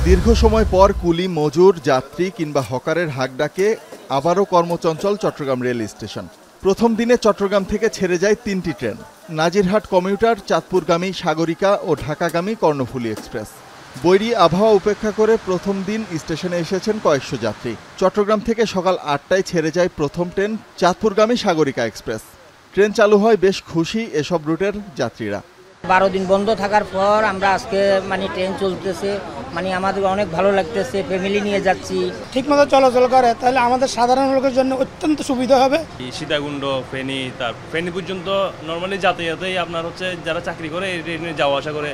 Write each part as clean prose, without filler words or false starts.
দীর্ঘ সময় পর কুলি, মজুর, যাত্রী কিংবা হকারের হাক ডাকে আবারও কর্মচঞ্চল চট্টগ্রাম রেল স্টেশন। প্রথম দিনে চট্টগ্রাম থেকে ছেড়ে যায় ৩টি ট্রেন: নাজিরহাট কমিউটার, চাঁদপুরগামী সাগরিকা ও ঢাকাগামী কর্ণফুলী এক্সপ্রেস। বৈরী আবহাওয়া উপেক্ষা করে প্রথম দিন স্টেশনে এসেছেন কয়েকশো যাত্রী। চট্টগ্রাম থেকে সকাল ৮টায় ছেড়ে যায় প্রথম ট্রেন চাঁদপুরগামী সাগরিকা এক্সপ্রেস। ট্রেন চালু হয় বেশ খুশি এসব রুটের যাত্রীরা। 12 দিন বন্ধ থাকার পর আমরা আজকে ট্রেন চলতেছে, আমাদের অনেক ভালো লাগতেছে। ফ্যামিলি নিয়ে যাচ্ছি, ঠিকমতো চলাচল করে তাহলে আমাদের সাধারণ লোকের জন্য অত্যন্ত সুবিধা হবে। সীতাকুণ্ড, ফেনী, ফেনী পর্যন্ত নর্মালি যাতায়াতেই আপনার যারা চাকরি করে এই ট্রেনে যাওয়া আসা করে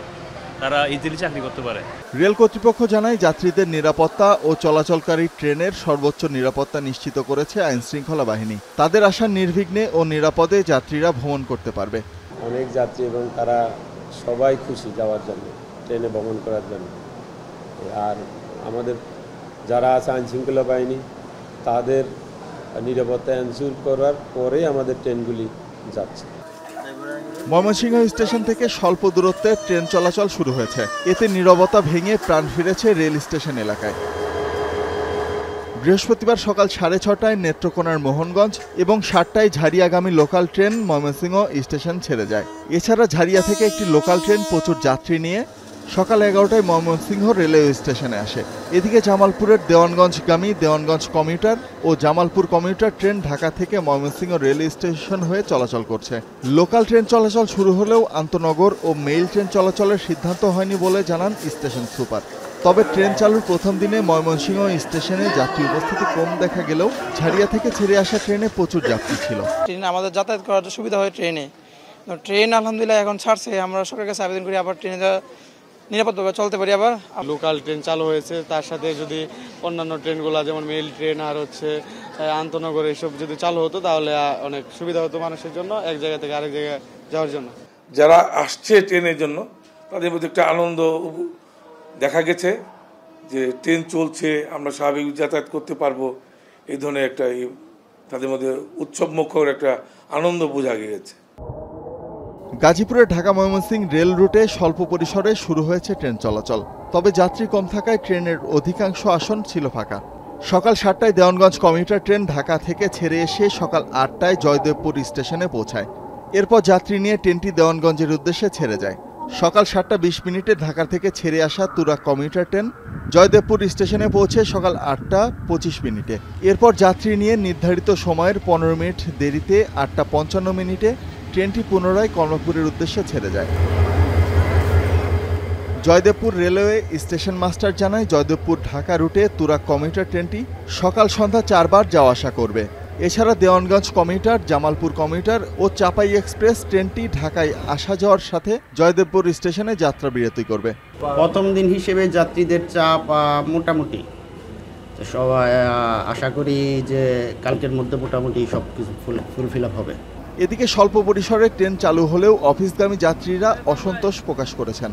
তারা ইজিলি চাকরি করতে পারে। রেল কর্তৃপক্ষ জানায়, যাত্রীদের নিরাপত্তা ও চলাচলকারী ট্রেনের সর্বোচ্চ নিরাপত্তা নিশ্চিত করেছে আইনশৃঙ্খলা বাহিনী। তাদের আশা নির্বিঘ্নে ও নিরাপদে যাত্রীরা ভ্রমণ করতে পারবে। অনেক যাত্রী এবং তারা সবাই খুশি যাওয়ার জন্য, ট্রেনে ভ্রমণ করার জন্য। আর আমাদের যারা আছে আইনশৃঙ্খলা বাহিনী, তাদের নিরাপত্তা এনশিওর করার পরেই আমাদের ট্রেনগুলি যাচ্ছে। ময়মনসিংহ স্টেশন থেকে স্বল্প দূরত্বে ট্রেন চলাচল শুরু হয়েছে। এতে নীরবতা ভেঙে প্রাণ ফিরেছে রেল স্টেশন এলাকায়। বৃহস্পতিবার সকাল 6:30টায় নেত্রকোনার মোহনগঞ্জ এবং 7টায় ঝাড়িয়াগামী লোকাল ট্রেন ময়মনসিংহ স্টেশন ছেড়ে যায়। এছাড়া ঝাড়িয়া থেকে একটি লোকাল ট্রেন প্রচুর যাত্রী নিয়ে সকাল 11টায় ময়মনসিংহ রেলওয়ে স্টেশনে আসে। এদিকে জামালপুরের দেওয়ানগঞ্জগামী দেওয়ানগঞ্জ কমিউটার ও জামালপুর কমিউটার ট্রেন ঢাকা থেকে ময়মনসিংহ রেলওয়ে স্টেশন হয়ে চলাচল করছে। লোকাল ট্রেন চলাচল শুরু হলেও আন্তনগর ও মেইল ট্রেন চলাচলের সিদ্ধান্ত হয়নি বলে জানান স্টেশন সুপার। তবে ট্রেন চালুর প্রথম দিনে ময়মনসিংহ স্টেশনে যাত্রী উপস্থিতি কম দেখা গেলেও ঝাড়িয়া থেকে ছেড়ে আসা ট্রেনে প্রচুর যাত্রী ছিল। ট্রেনে আমাদের যাতায়াত করার সুবিধা হয়। ট্রেন আলহামদুলিল্লাহ এখন ছাড়ছে। আমরা সরকারের কাছে আবেদন করি আবার ট্রেনে নিরাপদভাবে চলতে পারি। আবার লোকাল ট্রেন চালু হয়েছে, তার সাথে যদি অন্যান্য ট্রেনগুলো যেমন মেইল ট্রেন আর আন্তনগর এসব যদি চালু হতো তাহলে অনেক সুবিধা হতো মানুষের জন্য, এক জায়গা থেকে আরেক জায়গায় যাওয়ার জন্য। যারা আসছে ট্রেনের জন্য তাদের মধ্যে একটা আনন্দ দেখা গেছে যে ট্রেন চলছে, আমরা স্বাভাবিক যাতায়াত করতে পারবো, এই ধরনের একটা তাদের মধ্যে উৎসবমুখর একটা আনন্দ বোঝা গিয়েছে। গাজীপুরের ঢাকা ময়মনসিংহ রেল রুটে স্বল্প পরিসরে শুরু হয়েছে ট্রেন চলাচল। তবে যাত্রী কম থাকায় ট্রেনের অধিকাংশ আসন ছিল ফাঁকা। সকাল 7টায় দেওয়ানগঞ্জ কমিউটার ট্রেন ঢাকা থেকে ছেড়ে এসে সকাল 8টায় জয়দেবপুর স্টেশনে পৌঁছায়। এরপর যাত্রী নিয়ে ট্রেনটি দেওয়ানগঞ্জের উদ্দেশ্যে ছেড়ে যায়। সকাল 7:20 ঢাকা থেকে ছেড়ে আসা তুরাগ কমিউটার ট্রেন জয়দেবপুর স্টেশনে পৌঁছে সকাল 8:25। এরপর যাত্রী নিয়ে নির্ধারিত সময়ের 15 মিনিট দেরিতে 8:55 ট্রেনটি পুনরায় কর্ণপুরের উদ্দেশ্যে ছেড়ে যায়। জয়দেবপুর রেলওয়ে স্টেশন মাস্টার জানায়, জয়দেবপুর ঢাকা রুটে তুরাগ কমিউটার ট্রেনটি সকাল সন্ধ্যা 4 বার যাওয়া আসা করবে। এছাড়া দেওয়ানগঞ্জ কমিউটার, জামালপুর কমিউটার ও চাপাই এক্সপ্রেস ট্রেনটি ঢাকায় আসা যাওয়ার সাথে জয়দেবপুর স্টেশনে যাত্রা বিরতি করবে। প্রথম দিন হিসেবে যাত্রীদের চাপ মোটামুটি, সবাই আশা করি যে কালকের মধ্যে মোটামুটি সব কিছু ফুলফিল আপ হবে। এদিকে স্বল্প পরিসরে ট্রেন চালু হলেও অফিসগামী যাত্রীরা অসন্তোষ প্রকাশ করেছেন।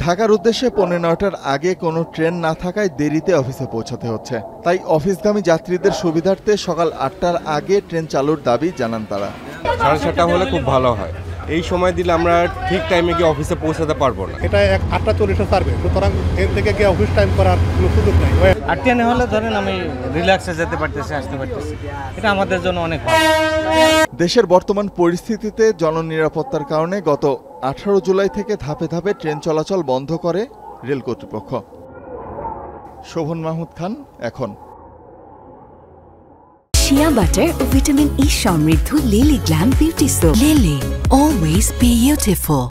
ঢাকার উদ্দেশ্যে 9:15টার আগে কোনো ট্রেন না থাকায় দেরিতে অফিসে পৌঁছাতে হচ্ছে। তাই অফিসগামী যাত্রীদের সুবিধার্থে সকাল 8টার আগে ট্রেন চালুর দাবি জানান তারা। 7:30 হলে খুব ভালো হয়। এই সময় দিলে আমরা ঠিক টাইমে গিয়ে অফিসে পৌঁছাতে পারবো না। এটা 8:40 ছাড়বে, সুতরাং ট্রেন থেকে গিয়ে অফিস টাইম করার কোনো সুযোগ নেই। 8টা হলে ধরেন আমি রিল্যাক্সে যেতে পারতেছি, আসতে পারতেছি। এটা আমাদের জন্য অনেক ভালো। দেশের বর্তমান পরিস্থিতিতে জননিরাপত্তার কারণে গত 18 জুলাই থেকে ধাপে ধাপে ট্রেন চলাচল বন্ধ করে রেল কর্তৃপক্ষ। শোভন মাহমুদ খান, এখন। শিয়া বাটার ও ভিটামিন ই সমৃদ্ধ lily glam beauty soap. Lily, always beautiful.